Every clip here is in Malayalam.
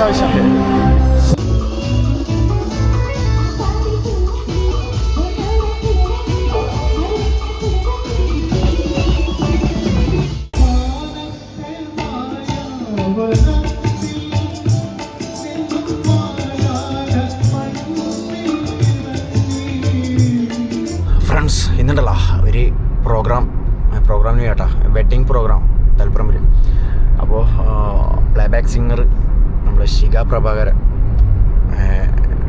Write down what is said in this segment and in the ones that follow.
ആവശ്യം. ഫ്രണ്ട്സ്, ഇന്നുണ്ടല്ലോ ഒരു പ്രോഗ്രാമിന് കേട്ടാ, വെഡ്ഡിങ് പ്രോഗ്രാം തലപ്പുറമ്പിൽ. അപ്പോൾ പ്ലേബാക്ക് സിംഗർ നമ്മുടെ ശിഖ പ്രഭാകരൻ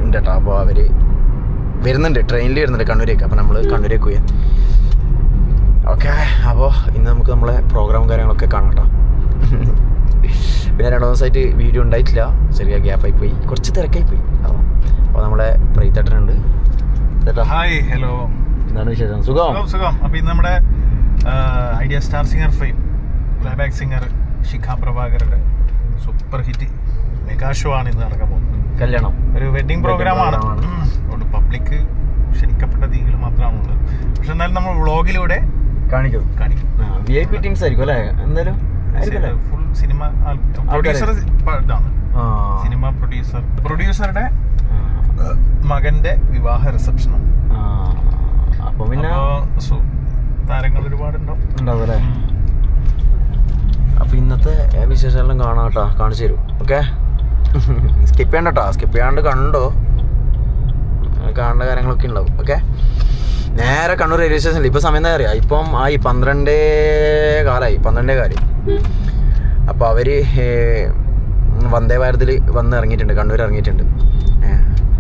ഉണ്ട് കേട്ടോ. അപ്പോൾ അവർ വരുന്നുണ്ട്, ട്രെയിനിൽ വരുന്നുണ്ട് കണ്ണൂരേക്ക്. അപ്പോൾ നമ്മൾ കണ്ണൂരേക്ക് പോയി. ഓക്കെ, അപ്പോൾ ഇന്ന് നമുക്ക് നമ്മളെ പ്രോഗ്രാമും കാര്യങ്ങളൊക്കെ കാണാം കേട്ടോ. പിന്നെ 2 ദിവസമായിട്ട് വീഡിയോ ഉണ്ടായിട്ടില്ല, ചെറിയ ഗ്യാപ്പായി പോയി, കുറച്ച് തിരക്കായി പോയി. അപ്പോൾ നമ്മളെ പ്രീതേട്ടനുണ്ട്. ഹായ്, ഹലോ, എന്താണ് വിശേഷം? സുഖം. അപ്പോൾ ഇന്ന് നമ്മുടെ Idea star singer fame playback singer Shikha പ്രഭാകരുടെ സൂപ്പർ ഹിറ്റ് മെഗാ ഷോ ആണ് ഇന്ന് നടക്കാൻ പോകുന്നത്. കല്യാണം, ഒരു വെഡ്ഡിങ് പ്രോഗ്രാമാണ്. അതുകൊണ്ട് പബ്ലിക് ക്ഷണിക്കപ്പെട്ട രീതിയിൽ മാത്രമാണുള്ളത്. പക്ഷെ എന്നാലും നമ്മൾ വ്ളോഗിലൂടെ കാണിക്കും. VIP ടീംസ് ആയിരിക്കും അല്ലേ? എന്തായാലും ഫുൾ സിനിമ പ്രൊഡ്യൂസർ ഇതാണ്. സിനിമ പ്രൊഡ്യൂസറുടെ മകന്റെ വിവാഹ റിസപ്ഷനാണ്. അപ്പൊ പിന്നെ താരങ്ങൾ ഒരുപാടുണ്ടാവും അല്ലേ? അപ്പൊ ഇന്നത്തെ വിശേഷമെല്ലാം കാണാം കേട്ടോ, കാണിച്ചു തരും. ഓക്കെ, സ്കിപ്പ് ചെയ്യണ്ട കേട്ടോ, സ്കിപ്പ് ചെയ്യാണ്ട് കണ്ടോ, കാണേണ്ട കാര്യങ്ങളൊക്കെ ഉണ്ടാവും. ഓക്കെ, നേരെ കണ്ണൂർ റെയിൽവേ സ്റ്റേഷനിൽ ഇപ്പോൾ സമയം എന്താ അറിയാം? ഇപ്പം 12 കാലമായി. അപ്പോൾ അവർ വന്ദേ ഭാരതിൽ വന്ന് ഇറങ്ങിയിട്ടുണ്ട്, കണ്ണൂർ ഇറങ്ങിയിട്ടുണ്ട്.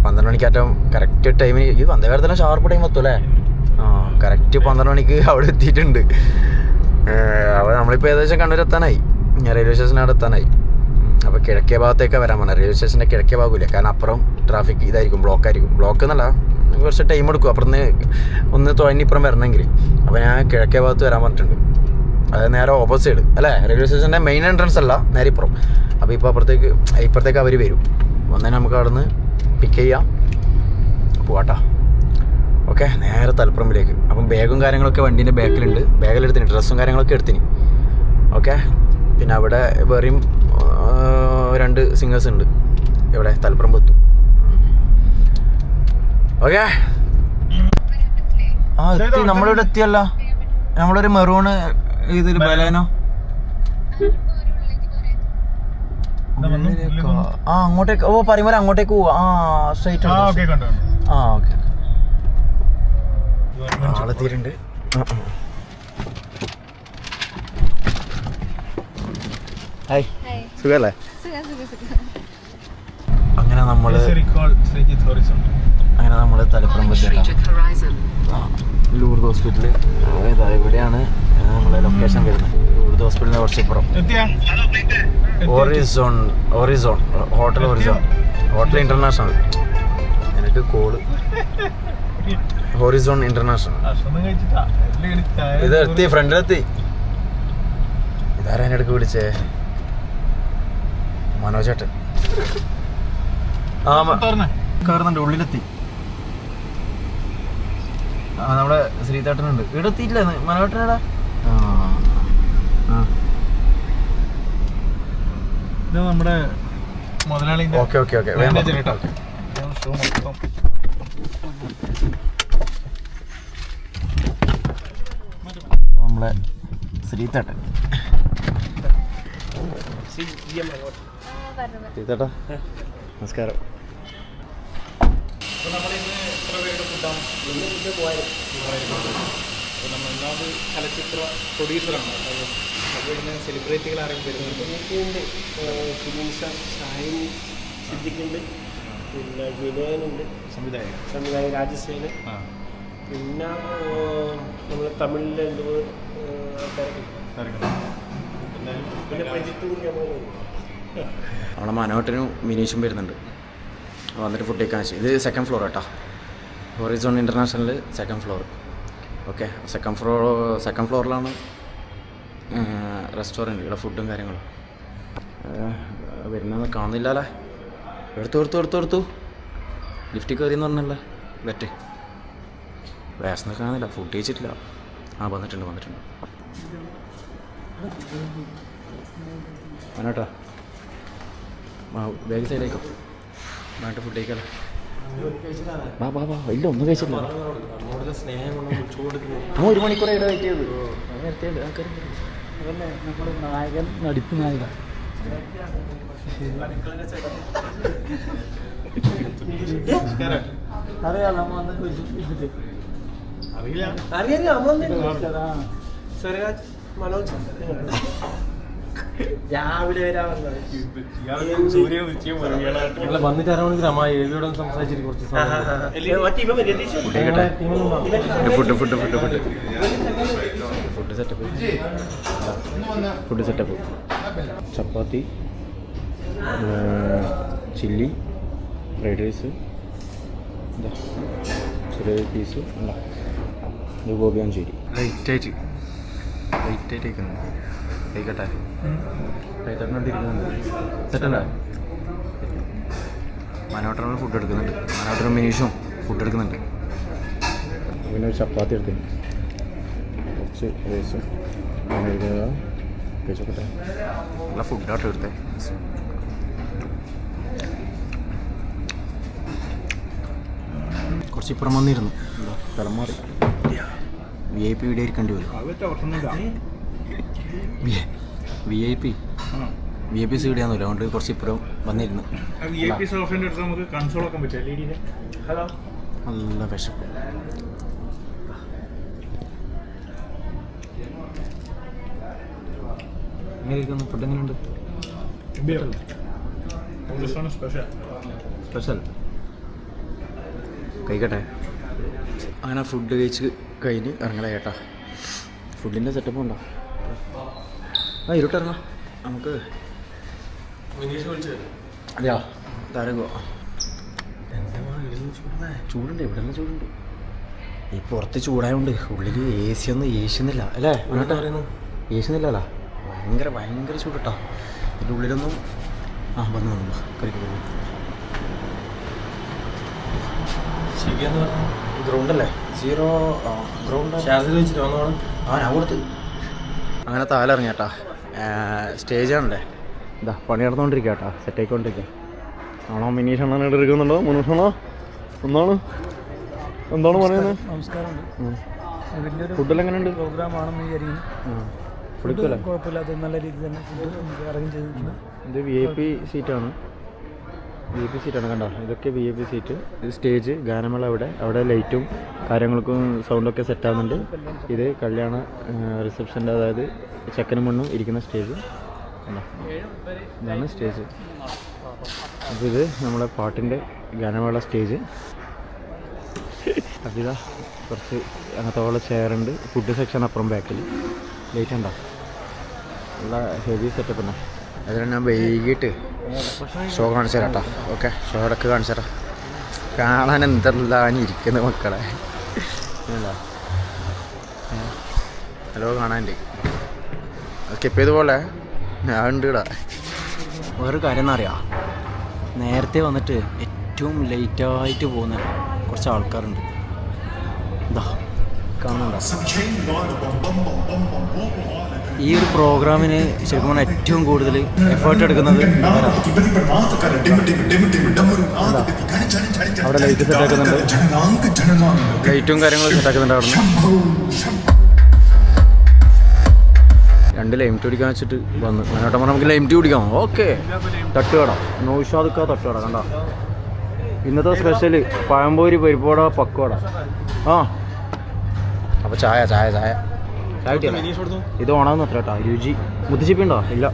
12 മണിക്കാറ്റം കറക്റ്റ് ടൈമിന്. ഈ വന്ദേ ഭാരതെല്ലാം ഷാർപ്പ് ടൈം എത്തും അല്ലേ? കറക്റ്റ് 12 മണിക്ക് അവിടെ എത്തിയിട്ടുണ്ട്. അപ്പോൾ നമ്മളിപ്പോൾ ഏകദേശം കണ്ണൂർ എത്താനായി, റെയിൽവേ സ്റ്റേഷൻ അവിടെ എത്താനായി. അപ്പോൾ കിഴക്കേ ഭാഗത്തേക്ക് വരാൻ പറഞ്ഞത്, റെയിൽവേ സ്റ്റേഷൻ്റെ കിഴക്കേ ഭാഗമില്ല, കാരണം അപ്പുറം ട്രാഫിക് ഇതായിരിക്കും, ബ്ലോക്ക് എന്നല്ല, കുറച്ച് ടൈം എടുക്കും അപ്പുറത്ത് ഒന്ന് തുഴഞ്ഞിപ്പുറം വരണമെങ്കിൽ. അപ്പോൾ ഞാൻ കിഴക്കേ ഭാഗത്ത് വരാൻ പറഞ്ഞിട്ടുണ്ട്. അത് നേരെ ഓപ്പോസിറ്റ് അല്ലേ, റെയിൽവേ സ്റ്റേഷൻ്റെ മെയിൻ എൻട്രൻസ് അല്ല, നേരെ ഇപ്പുറം. അപ്പോൾ ഇപ്പോൾ ഇപ്പുറത്തേക്ക് അവർ വരും. വന്നതിന് നമുക്ക് അവിടെ നിന്ന് പിക്ക് ചെയ്യാം, പോവാട്ടാ. ഓക്കെ, നേരെ തലപ്പുറമ്പിലേക്ക്. അപ്പം ബാഗും കാര്യങ്ങളൊക്കെ വണ്ടീൻ്റെ ബാക്കിലുണ്ട്, ബാഗിലെടുത്തിന്, ഡ്രസ്സും കാര്യങ്ങളൊക്കെ എടുത്തിന്. ഓക്കെ, പിന്നെ അവിടെ വേറെയും 2 സിംഗേഴ്സ് ഉണ്ട് ഇവിടെ തലപ്പുറമ്പെത്തും. ഓക്കെ, എത്തി, നമ്മളിവിടെ എത്തിയല്ല. നമ്മളൊരു മെറൂണ് ഇതിൽ ബലേനോ അങ്ങോട്ടേക്ക്. ഓ, പറയുമ്പോൾ അങ്ങോട്ടേക്ക് പോവാ. സ്ട്രൈറ്റ്. ഓക്കെ, ആളെത്തിയിട്ടുണ്ട്. ഹായ്, സുഖല്ലേ? അങ്ങനെ നമ്മള് തലപ്പുറമ്പെത്തിയല്ല, ലൂർദ് ഹോസ്പിറ്റല്. ഇവിടെയാണ് നമ്മളെ ലൊക്കേഷൻ വരുന്നത്. ലൂർദ് ഹോസ്പിറ്റലിന് കുറച്ച് ഇപ്പുറം. ഓറിസോൺ ഹോട്ടൽ ഇന്റർനാഷണൽ. എനിക്ക് കോള് ഹോറിസോൺ ഇന്റർനാഷണൽ. ഇതെത്തി, ഫ്രണ്ടിലെത്തി. ഇതാരാ എൻ്റെ അടുക്ക് വിളിച്ചേ? മനോജേട്ടൻ. കയറുന്നുണ്ട്, ഉള്ളിലെത്തി. നമ്മുടെ ശ്രീതേട്ടനുണ്ട്. ഇവിടെ എത്തിയിട്ടില്ല മനോജേട്ടനടാ. നമ്മുടെ മുതലാളി. ഓക്കെ, നമ്മളെ ശ്രീതേട്ടൻ. ശ്രീതേട്ടാ, നമസ്കാരം. നമ്മൾ ഒന്നാമത് ചലച്ചിത്ര പ്രൊഡ്യൂസറാണ്. അതുപോലെ സെലിബ്രിറ്റികൾ ആരെങ്കിലും വരുന്നുണ്ട്? ഷാഹിൻ സിദ്ദിഖുണ്ട്, പിന്നെ വിനയനുണ്ട്, സംവിധായകൻ രാജസേന, പിന്നെ നമ്മൾ തമിഴിലെ എന്തോ നമ്മളെ മനോട്ടനും മിനീഷും വരുന്നുണ്ട്. വന്നിട്ട് ഫുഡ് കഴിക്കാൻ. ഇത് 2nd ഫ്ലോർ കേട്ടോ, Horizon International 2nd floor. Okay, second ഫ്ലോറിലാണ് റെസ്റ്റോറൻറ്റ്. ഇവിടെ ഫുഡും കാര്യങ്ങളും. വരുന്നതൊന്നും കാണുന്നില്ലല്ലേ? എടുത്തു ലിഫ്റ്റിൽ കയറിയെന്ന് പറഞ്ഞല്ലേ വെറ്റ്. വേഷമൊക്കെ കാണുന്നില്ല, ഫുഡ് കഴിച്ചിട്ടില്ല. വന്നിട്ടുണ്ട് മനോട്ടാ, ബാഗ് സൈഡേക്കോ നാട്ടിൽ ഫുഡ് കഴിക്കാലോ. വാ വാ വാ. ഇല്ല ഒന്നും കഴിച്ചില്ല. നമ്മൾ 1 മണിക്കൂറായിട്ട് വെയിറ്റ് ചെയ്തത്. നേരത്തെ അതല്ലേ നമ്മുടെ നായകൻ നടിപ്പ് നായകൻ. അറിയാം നമ്മ വന്നിട്ട് രാവിലെ വരാറുണ്ട് വന്നിട്ട് അരമണിക്കൂർ അമ്മ എവിയോടെ സംസാരിച്ചിട്ട് കുറച്ച് ഫുഡ് സെറ്റപ്പ് ചപ്പാത്തി, ചില്ലി, ഫ്രൈഡ് റൈസ്, ചെറിയ പീസ്, ഇത് ഗോബി മഞ്ചൂരി. ലൈറ്റായിട്ട് കഴിക്കുന്നു. കഴിക്കട്ടെ. സെറ്റല്ലേ? മനോട്ടറിന് ഫുഡ് എടുക്കുന്നുണ്ട്. മനോട്ടറും മിനീഷും ഫുഡ് എടുക്കുന്നുണ്ട്. പിന്നെ ഒരു ചപ്പാത്തി എടുക്കുന്നുണ്ട്. കുറച്ച് റൈസും കഴിച്ചോട്ടെ. നല്ല ഫുഡാട്ടോ എടുത്തേ. കുറച്ച് ഇപ്പുറം വന്നിരുന്നു. സ്ഥലം മാറി. VIP വീഡിയോ ഇരിക്കേണ്ടി വരും. VIP സീഡിയാന്നല്ലോ. അതുകൊണ്ട് കുറച്ച് ഇപ്പുറം വന്നിരുന്നു. നല്ല വിശപ്പ്. എങ്ങനെ ഇരിക്കുന്നു? ഫുഡ് എങ്ങനെയുണ്ട്? സ്പെഷ്യൽ കഴിക്കട്ടെ. അങ്ങനെ ഫുഡ് കഴിച്ച് കഴിഞ്ഞ് ഇറങ്ങല ചേട്ടാ. ഫുഡിൻ്റെ സെറ്റപ്പ് ഉണ്ടോ? ഇരുട്ടിറങ്ങാം നമുക്ക്. അതെയോ? താരങ്ങോ ചൂടുണ്ട്. ഇവിടെ തന്നെ ചൂടുണ്ട്. ഈ പുറത്ത് ചൂടായതുകൊണ്ട് ഉള്ളിൽ AC ഒന്നും ഏശുന്നില്ല അല്ലേ? ഏശുന്നില്ലല്ലോ. ഭയങ്കര ചൂടട്ടാ. ഇതിൻ്റെ ഉള്ളിലൊന്നും വന്നു കരിക്ക് ഗ്രൗണ്ടല്ലേ? 0 ഗ്രൗണ്ട്. ഞാൻ കൊടുത്ത് അങ്ങനെ താലിറങ്ങിയാട്ടാ. സ്റ്റേജാണല്ലേ? ഇതാ പണി നടന്നുകൊണ്ടിരിക്കുക കേട്ടോ. സെറ്റായിക്കൊണ്ടിരിക്കുക. ആണോ മിനീഷ് അണ്ണൻ ഇവിടെ എടുക്കുന്നുണ്ടോ? മുനീഷാണോ? എന്താണ് പറയുന്നത്? നമസ്കാരം. ഫുഡെല്ലാം എങ്ങനെയുണ്ട്? പ്രോഗ്രാമാണെന്ന് വിചാരിക്കുന്നു. ഫുഡ് കുഴപ്പമില്ലാതെ നല്ല രീതിയിൽ തന്നെ ഫുഡ് നമുക്ക് അറേഞ്ച് ചെയ്തിട്ടുണ്ട്. ഇത് VIP സീറ്റാണ്. കണ്ടോ? ഇതൊക്കെ VIP സീറ്റ്. ഇത് സ്റ്റേജ്, ഗാനമേള അവിടെ ലൈറ്റും കാര്യങ്ങൾക്കും സൗണ്ടൊക്കെ സെറ്റാകുന്നുണ്ട്. ഇത് കല്യാണ റിസപ്ഷൻ്റെ, അതായത് ചെക്കനും പെണ്ണും ഇരിക്കുന്ന സ്റ്റേജ്. ഇതാണ് സ്റ്റേജ്. അപ്പോൾ ഇത് നമ്മളെ പാട്ടിൻ്റെ ഗാനമേള സ്റ്റേജ്. അപ്പോൾ ഇതാ കുറച്ച് അങ്ങനത്തോളം ചെയറുണ്ട്. ഫുഡ് സെക്ഷൻ അപ്പുറം ബാക്കിൽ ലൈറ്റ് ഉണ്ടോ? നല്ല ഹെവി സെറ്റപ്പ് തന്നെ. അതിന് ഞാൻ വൈകിട്ട് ഷോ കാണിച്ചു തരാം കേട്ടോ. ഓക്കെ, ഷോ ഇടയ്ക്ക് കാണിച്ചു തരാം. കാണാൻ എന്തെല്ലാം ഇരിക്കുന്നത് മക്കളെ. ഹലോ കാണാനുണ്ട്. സ്കിപ്പ് ചെയ്ത പോലെ ഞാൻ ഉണ്ട് ഇവിടെ. വേറൊരു കാര്യം എന്നറിയാം, നേരത്തെ വന്നിട്ട് ഏറ്റവും ലേറ്റായിട്ട് പോകുന്ന കുറച്ച് ആൾക്കാരുണ്ട്. ഇതാ കാണുന്നുണ്ടോ? ഈ ഒരു പ്രോഗ്രാമിന് ശരിക്കും പറഞ്ഞാൽ ഏറ്റവും കൂടുതൽ എഫേർട്ട് എടുക്കുന്നത് അവിടെ ലൈറ്റ് സെറ്റാക്കുന്നുണ്ട്. ലൈറ്റും കാര്യങ്ങളും സെറ്റാക്കുന്നുണ്ട്. അവിടെ നിന്ന് 2 ലൈം ടീ കുടിക്കാൻ വെച്ചിട്ട് വന്ന് മനോട്ടം പറഞ്ഞാൽ നമുക്ക് ലൈം ടീ കുടിക്കാം. ഓക്കെ, തട്ടുകട നൗഷാദക്ക തട്ടുകട കണ്ട. ഇന്നത്തെ സ്പെഷ്യല് പഴംപൊരി, പരിപ്പോട, പക്കോട. അപ്പോൾ ചായ കിട്ടിയല്ലേ? ഇത് ഓണാന്ന് അത്ര കേട്ടോ. രുചി മുത്തിച്ചിപ്പുണ്ടോ? ഇല്ല.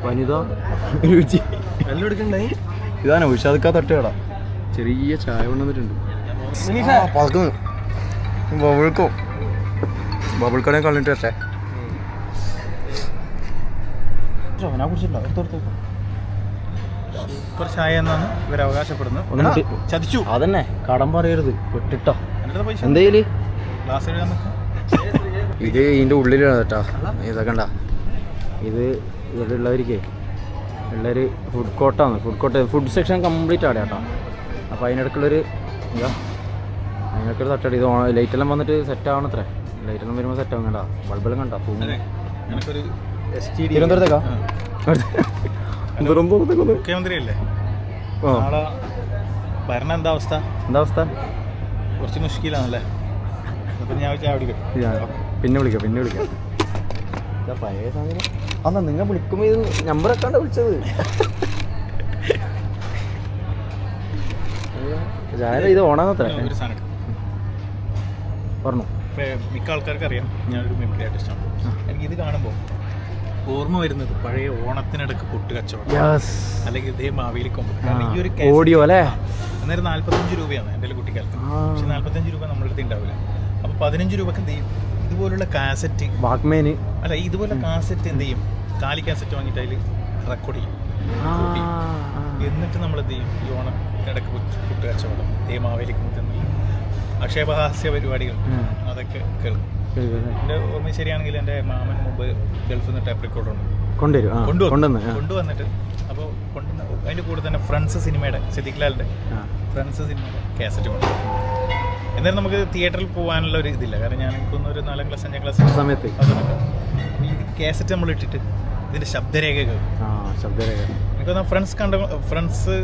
വനിത രുചി ഇതാണ് ഉഷാദക്ക തട്ടുകട. ചെറിയ ചായ കൊണ്ടുവന്നിട്ടുണ്ട്. ബബിൾക്കടയും കളഞ്ഞിട്ട് വെച്ചേ. ഞാൻ കുടിച്ചില്ല. സൂപ്പർ ചായ എന്നാണ് ഇവർ അവകാശപ്പെടുന്നത്. ചതിച്ചു. അതന്നെ, കടം പറയരുത്. പെട്ടിട്ടോ എന്തേലും ഗ്ലാസ് എഴുതാൻ. ഇത് ഇതിൻ്റെ ഉള്ളിലാണ് കേട്ടോ. ഇതൊക്കെ ഉണ്ടാ. ഇത് ഇവിടെ ഉള്ളവർക്ക് ഉള്ളൊരു ഫുഡ് കോർട്ടാണ്. ഫുഡ് സെക്ഷൻ കംപ്ലീറ്റ് ആണ് കേട്ടോ. അപ്പോൾ അതിനിടയ്ക്കുള്ളൊരു അതിനൊക്കെ തട്ടടി. ഇത് ലൈറ്റെല്ലാം വന്നിട്ട് സെറ്റ് ആവണത്രേ. ലൈറ്റെല്ലാം വരുമ്പോൾ സെറ്റ് ആവും. കണ്ട ബൾബെല്ലാം കണ്ട. തിരുവനന്തപുരത്തേക്കാ മുഖ്യമന്ത്രിയല്ലേ? നാളെ ഭരണം എന്താ അവസ്ഥ? കുറച്ച് മുഷ്കിലാണല്ലേ? അപ്പം ഞാൻ ചായ പിടിക്കാം. പിന്നെ വിളിക്കാം. പഴയ സാധനം അന്നാ നിങ്ങൾ വിളിക്കുമ്പോൾ ഇത് നമ്പറൊക്കെയാണ് വിളിച്ചത്. ഇത് ഓണാന്നത്ര ഒരു സാധനം പറഞ്ഞു. മിക്ക ആൾക്കാർക്ക് അറിയാം ഞാനൊരു മിമിക്രി ആർട്ടിസ്റ്റാണ്. എനിക്കിത് കാണുമ്പോൾ ഓർമ്മ വരുന്നത് പഴയ ഓണത്തിനിടക്ക് പൊട്ട് കച്ചവടം, അല്ലെങ്കിൽ ഇതേ മാവേലി കൊമ്പ്. ഈ ഒരു ഓഡിയോ അല്ലേ? അന്നേരം 45 രൂപയാണ് എൻ്റെ കുട്ടിക്കാലത്ത്. പക്ഷെ 45 രൂപ നമ്മുടെ അടുത്ത് ഉണ്ടാവില്ല. അപ്പോൾ 15 രൂപക്ക് എന്ത് ചെയ്യും? ഇതുപോലുള്ള കാസറ്റ് വാക്ക്മാൻ അല്ല, ഇതുപോലെ കാസറ്റ് എന്ത് ചെയ്യും? കാലി കാസറ്റ് വാങ്ങിയിട്ട് അതിൽ റെക്കോർഡ് ചെയ്യും. എന്നിട്ട് നമ്മൾ എന്ത് ചെയ്യും? ഈ ഓണം ഇടയ്ക്ക് പൊട്ട് കച്ചവടം, ഇതേ മാവേലി കൊമ്പ്, അക്ഷേപഹാസ്യ പരിപാടികൾ, അതൊക്കെ കേൾക്കും. എൻ്റെ ഓർമ്മ ശരിയാണെങ്കിൽ എൻ്റെ മാമൻ മുമ്പ് ഗൾഫിൽ നിന്ന് ടേപ്പ് റെക്കോർഡർ കൊണ്ടുവന്നിട്ട് അപ്പോൾ അതിൻ്റെ കൂടെ തന്നെ ഫ്രണ്ട്സ് സിനിമയുടെ സിദ്ദിഖ്ലാലിൻ്റെ ഫ്രണ്ട്സ് സിനിമയുടെ കാസറ്റ് കൊണ്ടു. എന്നാലും നമുക്ക് തിയേറ്ററിൽ പോകാനുള്ള ഒരു ഇതില്ല. കാരണം ഞാൻ എനിക്കൊന്ന് ഒരു 4ാം ക്ലാസ് 5ാം ക്ലാസ് സമയത്ത് ഈ കാസറ്റ് നമ്മൾ ഇട്ടിട്ട് ഇതിൻ്റെ ശബ്ദരേഖ കേൾക്കും. എനിക്കൊന്ന് ഫ്രണ്ട്സ്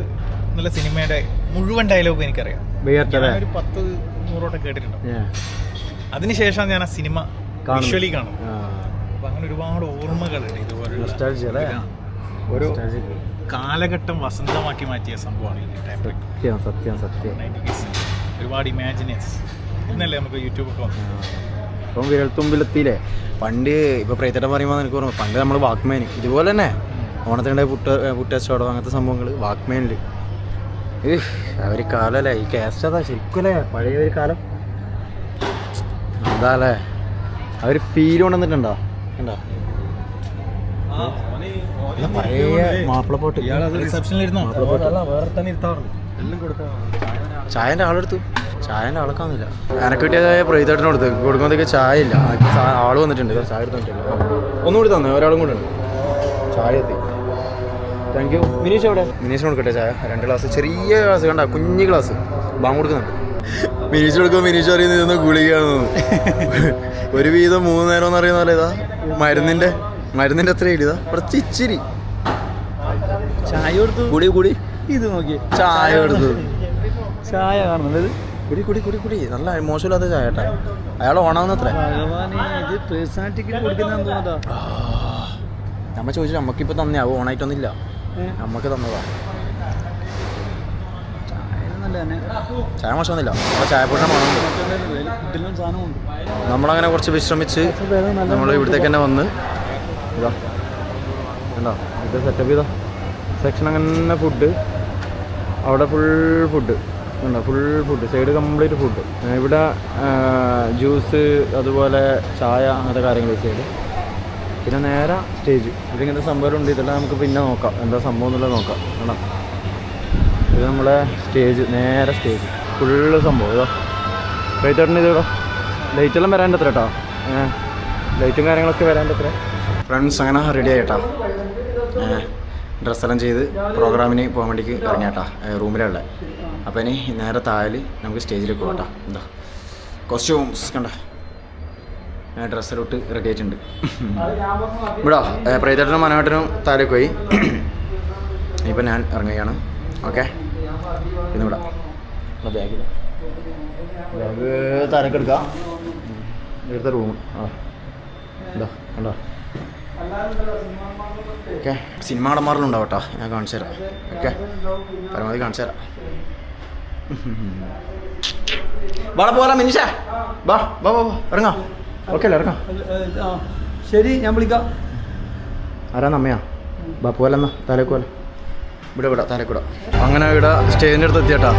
എന്നുള്ള സിനിമയുടെ മുഴുവൻ ഡയലോഗ് എനിക്കറിയാം. ഒരു 10-100 കേട്ടിട്ടുണ്ടാവും. അതിനുശേഷം ഞാൻ ആ സിനിമ വിഷ്വലി കാണും. അപ്പം അങ്ങനെ ഒരുപാട് ഓർമ്മകളുണ്ട്. ഇതുപോലെ ഒരു കാലഘട്ടം വസന്തമാക്കി മാറ്റിയ സംഭവമാണ് സത്യം. ഒരുപാട് ഇമാജിനേഴ്സ് ഇന്നല്ലേ നമുക്ക് യൂട്യൂബൊക്കെ വന്നു. ഇപ്പം വിരൽത്തുമ്പിലെത്തിയില്ലേ? പണ്ട് ഇപ്പോൾ പ്രേതേട്ടൻ പറയുമ്പോൾ എനിക്ക് ഓർമ്മ, പണ്ട് നമ്മൾ വാക്ക്മാൻ ഇതുപോലെ തന്നെ ഓണത്തിനുണ്ടായ പുട്ടച്ചോടോ അങ്ങനത്തെ സംഭവങ്ങൾ വാക്ക്മാനിൽ ഒരു കാലമല്ലേ? ഈ കാസ്റ്റ് അതാ ശരിക്കും അല്ലേ? പഴയ ഒരു കാലം എന്താ അല്ലേ? ആ ഒരു ഫീൽ കൊണ്ടുവന്നിട്ടുണ്ടോ? കണ്ടോ പഴയ മാപ്പിളപ്പോട്ട് ചായൻ്റെ ആളെടുക്കാന്നില്ല. എനക്ക് കിട്ടിയതായ പ്രേതേട്ടന് കൊടുക്കുന്നതൊക്കെ ചായ ഇല്ല. ആള് വന്നിട്ടുണ്ട്, ചായ എടുത്തിട്ടുണ്ട്. ഒന്നുകൂടി തന്നെ ഒരാളും കൂടെ ഉണ്ട്. ചായ എത്തി. Thank you. മിനീഷ് എവിടെ? മിനീഷിന് കൊടുക്കട്ടെ ചായ. 2 ഗ്ലാസ്, ചെറിയ ഗ്ലാസ് കണ്ട, കുഞ്ഞു ഗ്ലാസ് ബാങ്ക് കൊടുക്കുന്നുണ്ട്. മിനീഷ് കൊടുക്കുമ്പോൾ മിനീഷ് അറിയുന്ന ഗുളികയാണെന്ന്. ഒരു വീതം 3 നേരം എന്ന് അറിയുന്ന പോലെ ഇതാ മരുന്നിൻ്റെ അത്ര ഇതാ കുറച്ച് ഇച്ചിരി ചായ കൊടുത്തു. കുടി ഇത് നോക്കി ചായ കൊടുത്തു. ചായ കാണുന്നത് കുടി നല്ല മോശമില്ലാത്ത ചായ കേട്ടാ. അയാൾ ഓണാവുന്നത്ര നമ്മ ചോദിച്ചു. നമ്മക്കിപ്പോൾ തന്നെയാവും, ഓണായിട്ടൊന്നുമില്ല, നമ്മക്ക് തന്നതാ. ചായ മോശമൊന്നുമില്ല. അപ്പോൾ ചായപ്പൊടിനെ മണം. നമ്മളങ്ങനെ കുറച്ച് വിശ്രമിച്ച് നമ്മൾ ഇവിടത്തേക്ക് തന്നെ വന്ന് ഇതാ എന്താ ഇത് സെറ്റപ്പ് ചെയ്താ സെക്ഷൻ. അങ്ങനെ ഫുഡ് അവിടെ full food side complete food. ഇവിടെ ജ്യൂസ് അതുപോലെ ചായ അങ്ങനത്തെ കാര്യങ്ങൾ സൈഡ്. പിന്നെ നേരെ സ്റ്റേജ്. ഇതിങ്ങനത്തെ സംഭവമുണ്ട്. ഇതെല്ലാം നമുക്ക് പിന്നെ നോക്കാം എന്താ സംഭവം എന്നുള്ളത് നോക്കാം. വേണം ഇത് നമ്മളെ സ്റ്റേജ്, നേരെ സ്റ്റേജ് ഫുള്ള് സംഭവം. ഇതാ പ്രേതേട്ടന് ഇതോ ലൈറ്റെല്ലാം വരാൻ്റെ അത്ര കേട്ടോ. ലൈറ്റും കാര്യങ്ങളൊക്കെ വരാൻ്റെ അത്ര. ഫ്രണ്ട്സ് അങ്ങനെ റെഡി ആയിട്ടാ. ഡ്രസ്സെല്ലാം ചെയ്ത് പ്രോഗ്രാമിന് പോകാൻ വേണ്ടിക്ക് ഇറങ്ങിയാട്ടാ റൂമിലുള്ള. അപ്പോൾ ഇനി നേരെ താഴെ നമുക്ക് സ്റ്റേജിലേക്ക് പോകട്ടാ. എന്താ കോസ്റ്റ്യൂംസ് കണ്ട ഡ്രസ്സിലോട്ട് റെഡി ആയിട്ടുണ്ട്. ഇവിടെ പ്രേതേട്ടനും മനോഹരനും താഴേക്ക് പോയി. ഇപ്പം ഞാൻ ഇറങ്ങുകയാണ്. ഓക്കെ, ഇന്ന് വിടാം. ബാഗ് താഴേക്ക് എടുക്കാം. എടുത്ത റൂം എന്താ കണ്ടോ. ഓക്കെ, സിനിമ നടന്മാരിലുണ്ടാവും കേട്ടോ. ഞാൻ കാണിച്ചു തരാം. ഓക്കെ, പരമാവധി കാണിച്ചു തരാം. വാടാ പോരാ മിനിഷ. വാ ഇറങ്ങാം. ഓക്കെ അല്ലേ? ഇറങ്ങാം. ശരി, ഞാൻ വിളിക്കാം. ആരാന്ന് അമ്മയാ? ബാ പോലെന്നാ താലേക്ക് പോലെ. ഇവിടെ താലേക്കൂട. അങ്ങനെ ഇവിടെ സ്റ്റേജിൻ്റെ അടുത്ത് എത്തിയേട്ടാ.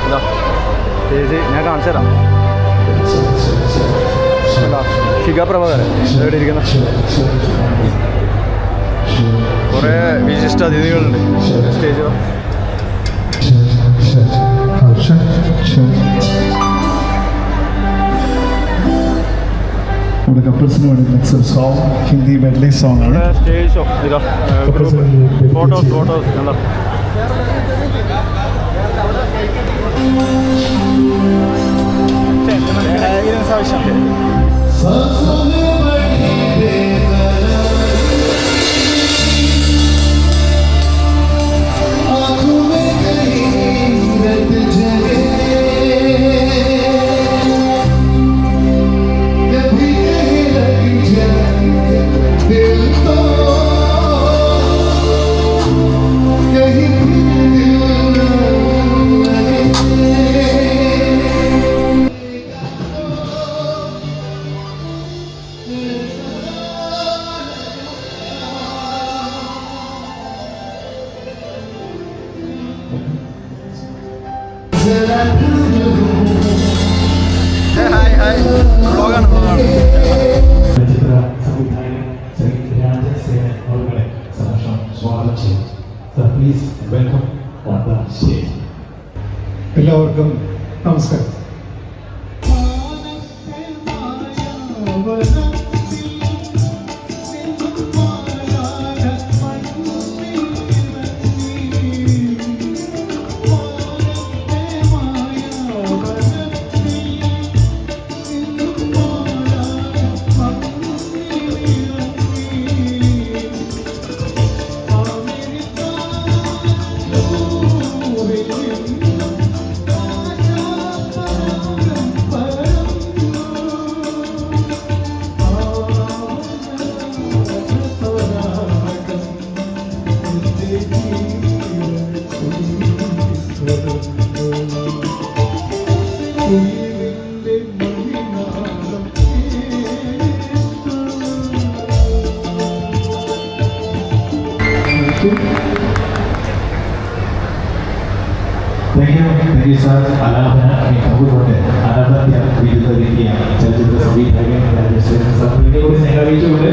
എന്താ സ്റ്റേജ് ഞാൻ കാണിച്ചു തരാം. ശിഖ പ്രഭാകരൻ എവിടെ ഇരിക്കുന്ന കുറേ വിശിഷ്ട അതിഥികളുണ്ട് സ്റ്റേജിൽ. കപ്പിൾസിന് വേണ്ടി നെക്സ്റ്റ് ഒരു സോങ്, ഹിന്ദി മെഡ്ലി സോങ് ആണ്. സ്റ്റേജ് ഷോ ഇതാ ഫോട്ടോസ് എന്താ ഹായ് ഹായ് വ്ളോഗാണ് വ്ളോഗാണ്. ചലച്ചിത്ര സംവിധായകൻ ശ്രീ രാജസേനൻ അവരുടെ സഹർഷം സ്വാഗതം ചെയ്യും. Sir please welcome on the stage. എല്ലാവർക്കും നമസ്കാരം. Thank you, sir. ആലാപന മികവുകൊണ്ട് അനവധ്യ ബിരുദ ചലച്ചിത്ര സംവിധായകൻ രാജസേനൻ സാറിനെ കൂടി സ്നേഹിച്ചുകൊണ്ട്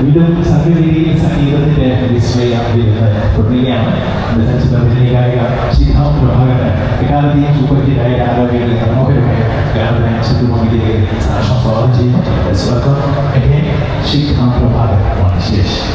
വീണ്ടും സംഗീതരീതിയിൽ സംഗീതത്തിന്റെ വിസ്മയ ബിരുദ തുടരുകയാണ്. ചലച്ചിത്രത്തിലെ ഗായിക ശ്രീധാം പ്രഭാകരൻ എക്കാലത്തെയും സൂപ്പർ ഹിറ്റായ ആരോഗ്യയുടെ മനോഹരമായ ഗാനത്തിനായി ചിത്രഭൂമിയിലേക്ക് സാക്ഷം സ്വാഗതം ചെയ്യുന്നു. സ്വാഗതം ശ്രീധാം പ്രഭാകരൻ ശേഷം.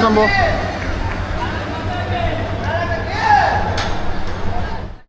സംഭവം